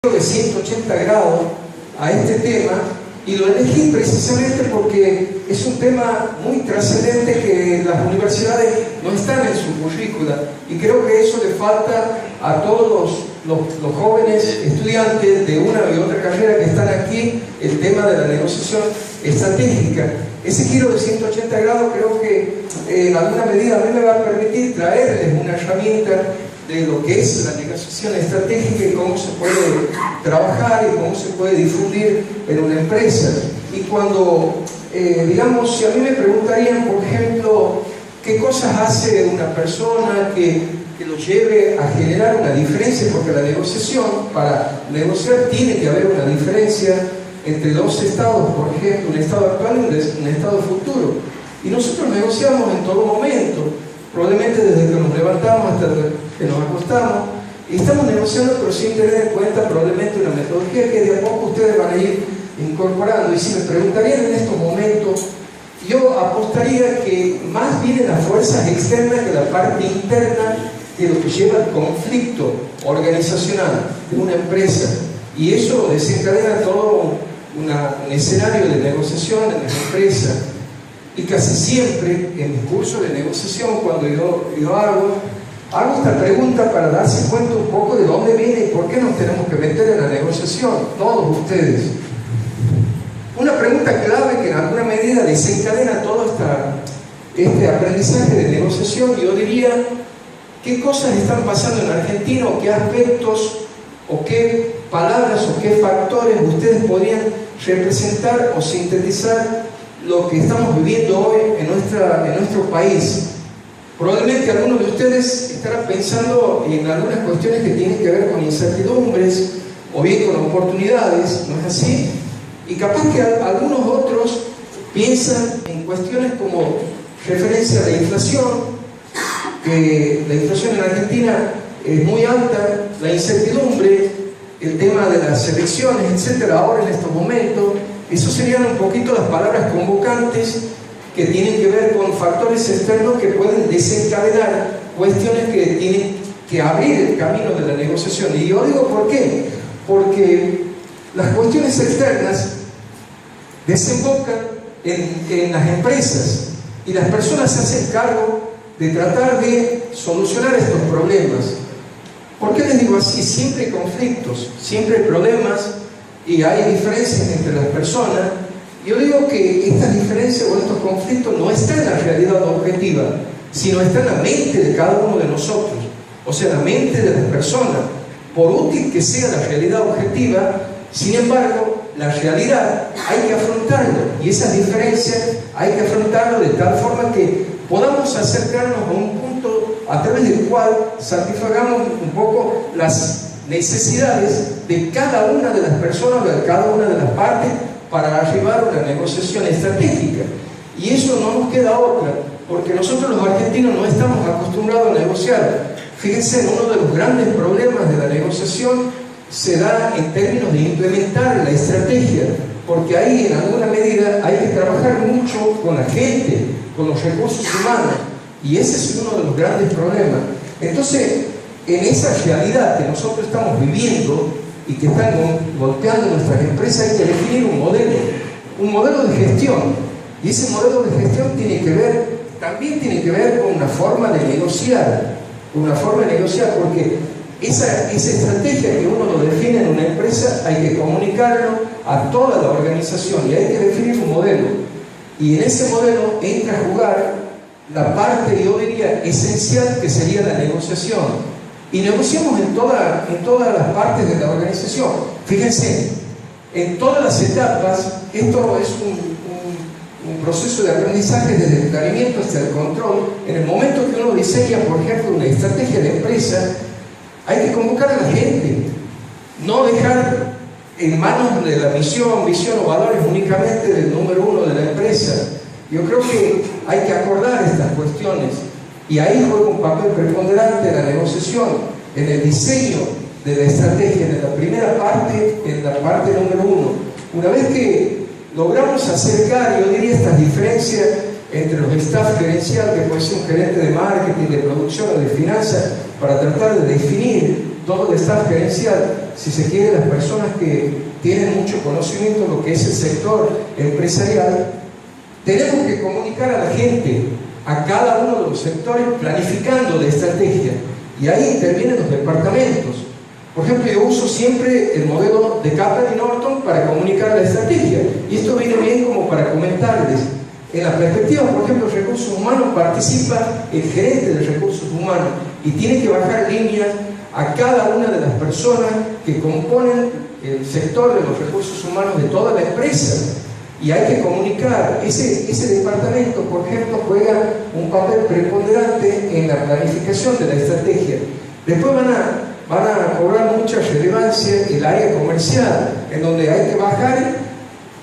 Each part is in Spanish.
De 180 grados a este tema, y lo elegí precisamente porque es un tema muy trascendente que las universidades no están en su currícula, y creo que eso le falta a todos los jóvenes estudiantes de una y otra carrera que están aquí, el tema de la negociación estratégica. Ese giro de 180 grados creo que en alguna medida a mí me va a permitir traerles una herramienta de lo que es la negociación estratégica y cómo se puede trabajar y cómo se puede difundir en una empresa. Y cuando, digamos, si a mí me preguntarían, por ejemplo, qué cosas hace una persona que lo lleve a generar una diferencia, porque la negociación, para negociar tiene que haber una diferencia entre dos estados, por ejemplo, un estado actual y un estado futuro. Y nosotros negociamos en todo momento, probablemente desde que nos levantamos hasta que nos acostamos, y estamos negociando, pero sin tener en cuenta probablemente una metodología que de a poco ustedes van a ir incorporando. Y si me preguntarían en estos momentos, yo apostaría que más vienen las fuerzas externas que la parte interna de lo que lleva al conflicto organizacional de una empresa, y eso desencadena todo un escenario de negociación en la empresa. Y casi siempre en mis cursos de negociación, cuando yo hago esta pregunta para darse cuenta un poco de dónde viene y por qué nos tenemos que meter en la negociación, todos ustedes. Una pregunta clave que en alguna medida desencadena todo este aprendizaje de negociación, yo diría, ¿qué cosas están pasando en Argentina o qué aspectos o qué palabras o qué factores ustedes podrían representar o sintetizar lo que estamos viviendo hoy en nuestro país? Probablemente algunos de ustedes estarán pensando en algunas cuestiones que tienen que ver con incertidumbres o bien con oportunidades, ¿no es así? Y capaz que algunos otros piensan en cuestiones como referencia a la inflación, que la inflación en Argentina es muy alta, la incertidumbre, el tema de las elecciones, etcétera, ahora en estos momentos. Eso serían un poquito las palabras convocantes que tienen que ver con factores externos que pueden desencadenar cuestiones que tienen que abrir el camino de la negociación. Y yo digo, ¿por qué? Porque las cuestiones externas desembocan en las empresas, y las personas se hacen cargo de tratar de solucionar estos problemas. ¿Por qué les digo así? Siempre hay conflictos, siempre hay problemas, y hay diferencias entre las personas. Yo digo que estas diferencias o estos conflictos no están en la realidad objetiva, sino están en la mente de cada uno de nosotros, o sea, la mente de las personas. Por útil que sea la realidad objetiva, sin embargo, la realidad hay que afrontarlo, y esas diferencias hay que afrontarlo de tal forma que podamos acercarnos a un punto a través del cual satisfagamos un poco las necesidades de cada una de las personas, de cada una de las partes, para arribar a una negociación estratégica. Y eso no nos queda otra, porque nosotros los argentinos no estamos acostumbrados a negociar. Fíjense, uno de los grandes problemas de la negociación se da en términos de implementar la estrategia, porque ahí en alguna medida hay que trabajar mucho con la gente, con los recursos humanos, y ese es uno de los grandes problemas. Entonces, en esa realidad que nosotros estamos viviendo y que están golpeando nuestras empresas, hay que definir un modelo de gestión, y ese modelo de gestión también tiene que ver con una forma de negociar, porque esa estrategia que uno lo define en una empresa hay que comunicarlo a toda la organización, y hay que definir un modelo, y en ese modelo entra a jugar la parte, yo diría, esencial, que sería la negociación. Y negociamos en todas las partes de la organización. Fíjense, en todas las etapas. Esto es un proceso de aprendizaje desde el planeamiento hasta el control. En el momento que uno diseña, por ejemplo, una estrategia de empresa, hay que convocar a la gente, no dejar en manos de la visión o valores únicamente del número uno de la empresa. Yo creo que hay que acordar estas cuestiones, y ahí juega un papel preponderante la negociación en el diseño de la estrategia, en la primera parte, en la parte número uno. Una vez que logramos acercar, yo diría, estas diferencias entre los staff gerencial, que puede ser un gerente de marketing, de producción o de finanzas, para tratar de definir todo el staff gerencial, si se quiere, las personas que tienen mucho conocimiento de lo que es el sector empresarial, tenemos que comunicar a la gente, a cada uno de los sectores, planificando la estrategia. Y ahí intervienen los departamentos. Por ejemplo, yo uso siempre el modelo de Kaplan y Norton para comunicar la estrategia. Y esto viene bien como para comentarles. En la perspectiva, por ejemplo, de recursos humanos, participa el gerente de recursos humanos y tiene que bajar líneas a cada una de las personas que componen el sector de los recursos humanos de toda la empresa. Y hay que comunicar. Ese departamento, por ejemplo, juega un papel preponderante en la planificación de la estrategia. Después van a cobrar mucha relevancia el área comercial, en donde hay que bajar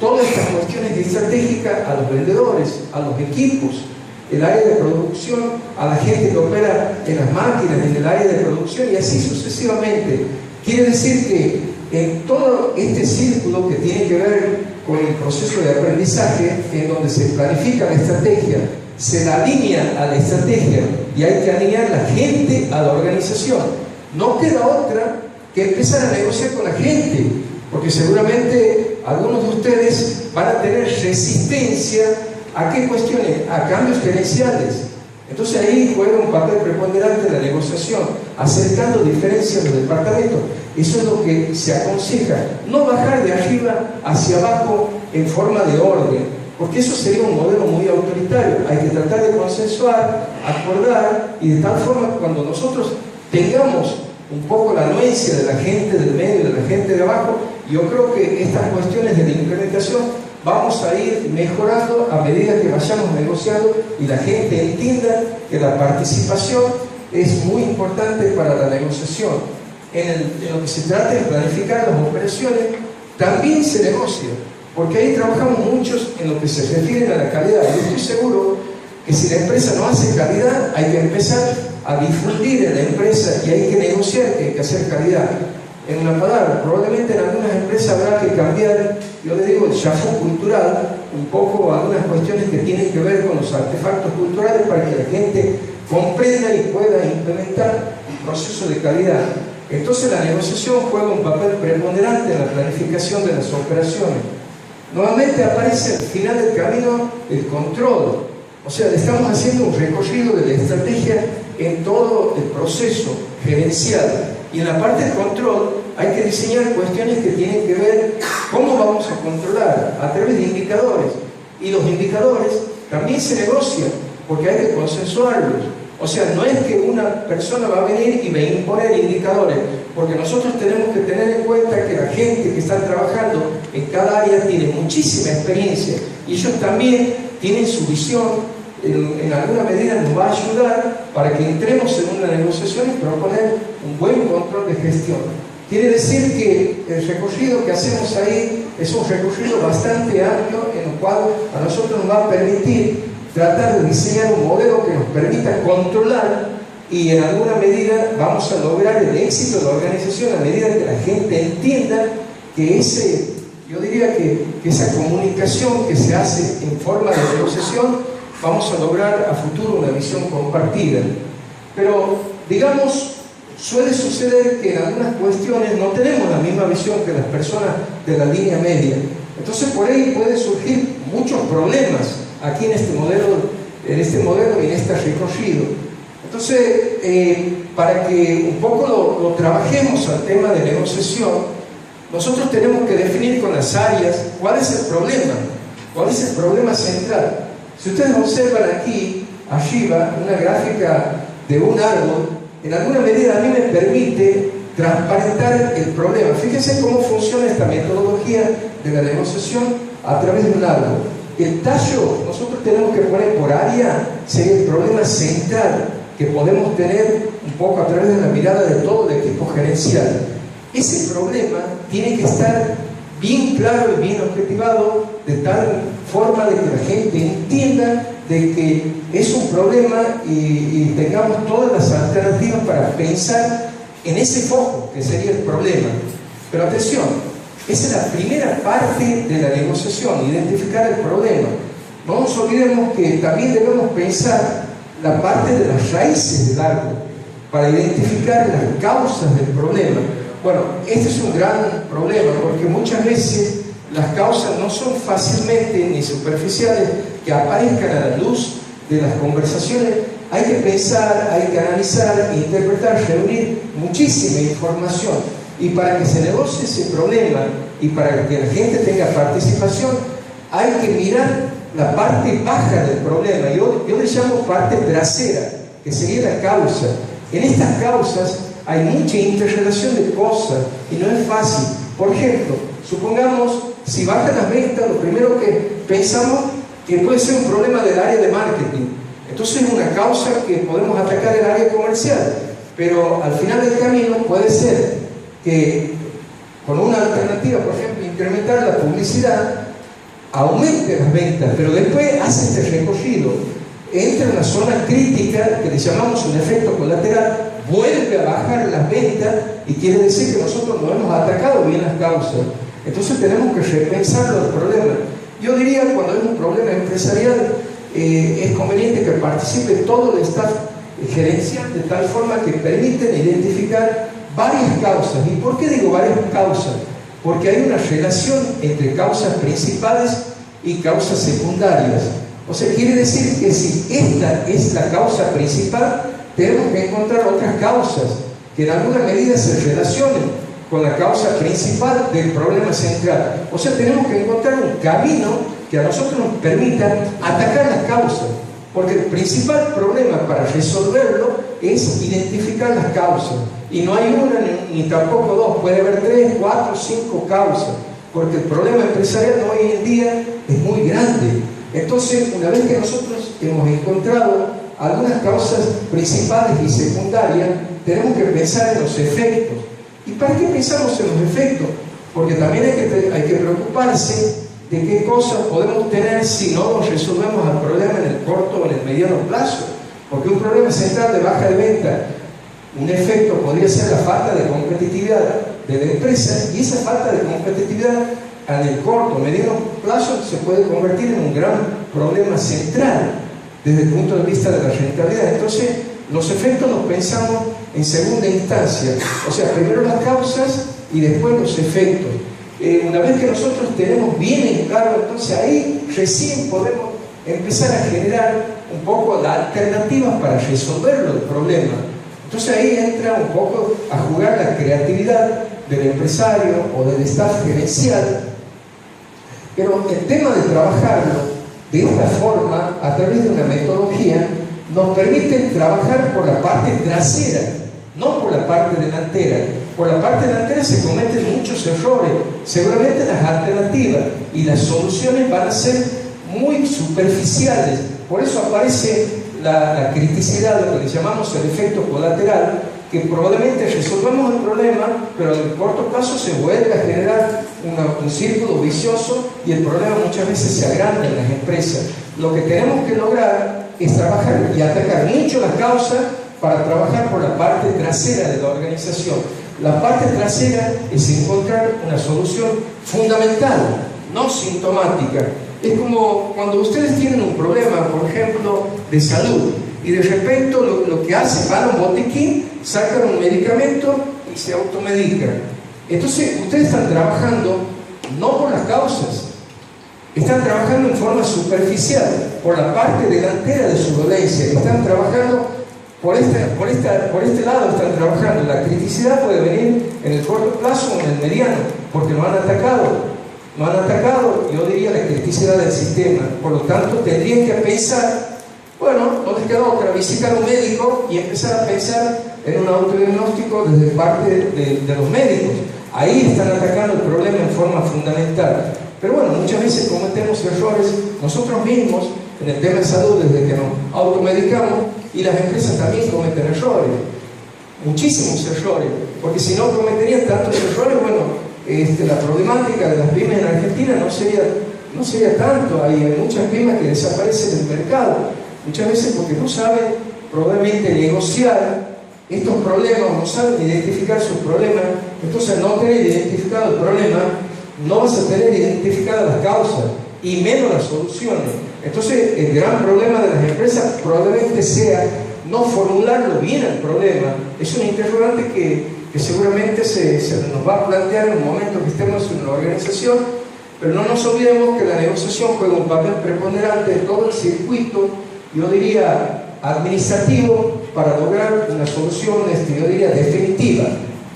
todas estas cuestiones estratégicas a los vendedores, a los equipos, el área de producción, a la gente que opera en las máquinas, en el área de producción, y así sucesivamente. Quiere decir que en todo este círculo que tiene que ver con el proceso de aprendizaje, en donde se planifica la estrategia, se la alinea a la estrategia y hay que alinear la gente a la organización. No queda otra que empezar a negociar con la gente, porque seguramente algunos de ustedes van a tener resistencia a qué cuestiones, a cambios gerenciales. Entonces ahí juega un papel preponderante la negociación, acercando diferencias de los departamentos. Eso es lo que se aconseja, no bajar de arriba hacia abajo en forma de orden, porque eso sería un modelo muy autoritario. Hay que tratar de consensuar, acordar, y de tal forma que cuando nosotros tengamos un poco la anuencia de la gente del medio, de la gente de abajo, yo creo que estas cuestiones de la implementación vamos a ir mejorando a medida que vayamos negociando y la gente entienda que la participación es muy importante para la negociación. En lo que se trata de planificar las operaciones, también se negocia, porque ahí trabajamos muchos en lo que se refiere a la calidad. Yo estoy seguro que si la empresa no hace calidad, hay que empezar a difundir en la empresa y hay que negociar que hay que hacer calidad. En una palabra, probablemente en algunas empresas habrá que cambiar, yo le digo, el chafón cultural, un poco algunas cuestiones que tienen que ver con los artefactos culturales para que la gente comprenda y pueda implementar un proceso de calidad. Entonces la negociación juega un papel preponderante en la planificación de las operaciones. Nuevamente aparece al final del camino el control. O sea, estamos haciendo un recorrido de la estrategia en todo el proceso gerencial. Y en la parte de control hay que diseñar cuestiones que tienen que ver cómo vamos a controlar a través de indicadores. Y los indicadores también se negocian porque hay que consensuarlos. O sea, no es que una persona va a venir y va a imponer indicadores, porque nosotros tenemos que tener en cuenta que la gente que está trabajando en cada área tiene muchísima experiencia y ellos también tienen su visión. En alguna medida nos va a ayudar para que entremos en una negociación y proponer un buen control de gestión. Quiere decir que el recorrido que hacemos ahí es un recorrido bastante amplio, en el cual a nosotros nos va a permitir tratar de diseñar un modelo que nos permita controlar, y en alguna medida vamos a lograr el éxito de la organización a medida que la gente entienda que yo diría que esa comunicación que se hace en forma de negociación, vamos a lograr a futuro una visión compartida. Pero, digamos, suele suceder que en algunas cuestiones no tenemos la misma visión que las personas de la línea media. Entonces por ahí pueden surgir muchos problemas aquí en este modelo y en este recorrido. Entonces, para que un poco lo trabajemos al tema de negociación, nosotros tenemos que definir con las áreas cuál es el problema central. Si ustedes observan aquí, arriba, una gráfica de un árbol, en alguna medida a mí me permite transparentar el problema. Fíjense cómo funciona esta metodología de la negociación a través de un árbol. El tallo, nosotros tenemos que poner por área, sería el problema central que podemos tener un poco a través de la mirada de todo el equipo gerencial. Ese problema tiene que estar bien claro y bien objetivado, de tal forma de que la gente entienda de que es un problema y tengamos todas las alternativas para pensar en ese foco que sería el problema. Pero atención, esa es la primera parte de la negociación, identificar el problema. No nos olvidemos que también debemos pensar la parte de las raíces del árbol. para identificar las causas del problema. Bueno, este es un gran problema porque muchas veces las causas no son fácilmente ni superficiales que aparezcan a la luz de las conversaciones. Hay que pensar, hay que analizar, interpretar, reunir muchísima información. Y para que se negocie ese problema y para que la gente tenga participación, hay que mirar la parte baja del problema. Yo le llamo parte trasera, que sería la causa. En estas causas hay mucha interrelación de cosas y no es fácil. Por ejemplo, supongamos, si bajan las ventas, lo primero que pensamos que puede ser un problema del área de marketing. Entonces es una causa que podemos atacar el área comercial, pero al final del camino puede ser que con una alternativa, por ejemplo, incrementar la publicidad, aumente las ventas, pero después hace este recorrido, entra en una zona crítica que le llamamos un efecto colateral, vuelve a bajar las ventas y quiere decir que nosotros no hemos atacado bien las causas. Entonces tenemos que repensar los problemas. Yo diría, cuando es un problema empresarial, es conveniente que participe todo el staff gerencial de tal forma que permiten identificar varias causas. ¿Y por qué digo varias causas? Porque hay una relación entre causas principales y causas secundarias. O sea, quiere decir que si esta es la causa principal, tenemos que encontrar otras causas que en alguna medida se relacionen con la causa principal del problema central. O sea, tenemos que encontrar un camino que a nosotros nos permita atacar las causas, porque el principal problema para resolverlo es identificar las causas, y no hay una ni tampoco dos, puede haber 3, 4, 5 causas, porque el problema empresarial hoy en día es muy grande. Entonces, una vez que nosotros hemos encontrado algunas causas principales y secundarias, tenemos que pensar en los efectos. ¿Y para qué pensamos en los efectos? Porque también hay que preocuparse de qué cosas podemos tener si no nos resolvemos el problema en el corto o en el mediano plazo. Porque un problema central de baja de venta, un efecto podría ser la falta de competitividad de la empresa, y esa falta de competitividad en el corto o mediano plazo se puede convertir en un gran problema central desde el punto de vista de la rentabilidad. Entonces, los efectos los pensamos en segunda instancia, o sea, primero las causas y después los efectos. Una vez que nosotros tenemos bien en claro, entonces ahí recién podemos empezar a generar un poco de alternativas para resolver el problema. Entonces ahí entra un poco a jugar la creatividad del empresario o del staff gerencial. Pero el tema de trabajarlo de esta forma, a través de una metodología, nos permite trabajar por la parte trasera, no por la parte delantera. Por la parte delantera se cometen muchos errores, seguramente las alternativas y las soluciones van a ser muy superficiales. Por eso aparece la criticidad, lo que le llamamos el efecto colateral, que probablemente resolvamos el problema, pero en el corto plazo se vuelve a generar un círculo vicioso y el problema muchas veces se agranda en las empresas. Lo que tenemos que lograr es trabajar y atacar mucho las causas para trabajar por la parte trasera de la organización. La parte trasera es encontrar una solución fundamental, no sintomática. Es como cuando ustedes tienen un problema, por ejemplo, de salud, y de repente lo que hacen, van a un botiquín, sacan un medicamento y se automedican. Entonces, ustedes están trabajando no por las causas, están trabajando en forma superficial, por la parte delantera de su dolencia, están trabajando por este lado, están trabajando. La criticidad puede venir en el corto plazo o en el mediano, porque no han atacado, yo diría, la criticidad del sistema. Por lo tanto, tendrían que pensar, bueno, no les queda otra, visitar a un médico y empezar a pensar en un autodiagnóstico desde parte de los médicos. Ahí están atacando el problema en forma fundamental. Pero bueno, muchas veces cometemos errores nosotros mismos en el tema de salud desde que nos automedicamos, y las empresas también cometen errores, muchísimos errores, porque si no cometerían tantos errores, bueno, la problemática de las pymes en Argentina no sería tanto. Hay muchas pymes que desaparecen del mercado, muchas veces porque no saben probablemente negociar estos problemas, no saben identificar sus problemas. Entonces, al no tener identificado el problema, no vas a tener identificadas las causas y menos las soluciones. Entonces, el gran problema de las empresas probablemente sea no formularlo bien el problema, es un interrogante que seguramente se nos va a plantear en un momento que estemos en una organización, pero no nos olvidemos que la negociación juega un papel preponderante en todo el circuito, yo diría, administrativo, para lograr una solución, yo diría, definitiva.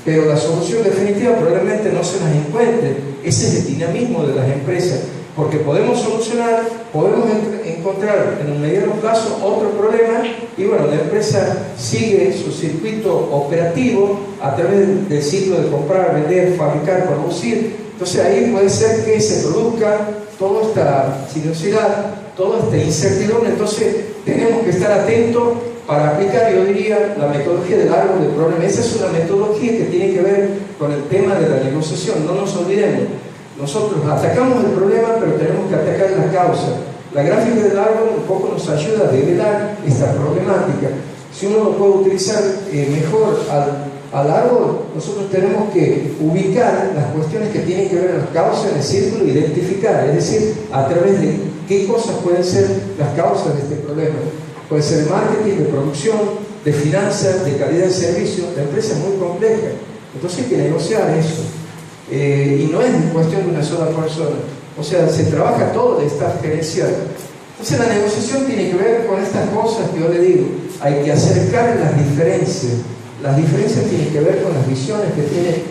Pero la solución definitiva probablemente no se las encuentre. Ese es el dinamismo de las empresas, porque podemos solucionar, podemos encontrar en un mediano plazo otro problema y bueno, la empresa sigue su circuito operativo a través del ciclo de comprar, vender, fabricar, producir. Entonces ahí puede ser que se produzca toda esta sinuosidad, toda esta incertidumbre. Entonces tenemos que estar atentos para aplicar, yo diría, la metodología del árbol de problemas. Esa es una metodología que tiene que ver con el tema de la negociación. No nos olvidemos, nosotros atacamos el problema, pero tenemos que atacar la causa. La gráfica del árbol un poco nos ayuda a develar esta problemática. Si uno lo puede utilizar mejor al árbol, nosotros tenemos que ubicar las cuestiones que tienen que ver con las causas en el círculo, identificar, es decir, a través de qué cosas pueden ser las causas de este problema. Puede ser de marketing, de producción, de finanzas, de calidad de servicio. La empresa es muy compleja, entonces hay que negociar eso. Y no es cuestión de una sola persona, o sea, se trabaja todo el staff gerencial. Entonces la negociación tiene que ver con estas cosas que yo le digo, hay que acercar las diferencias tienen que ver con las visiones que tiene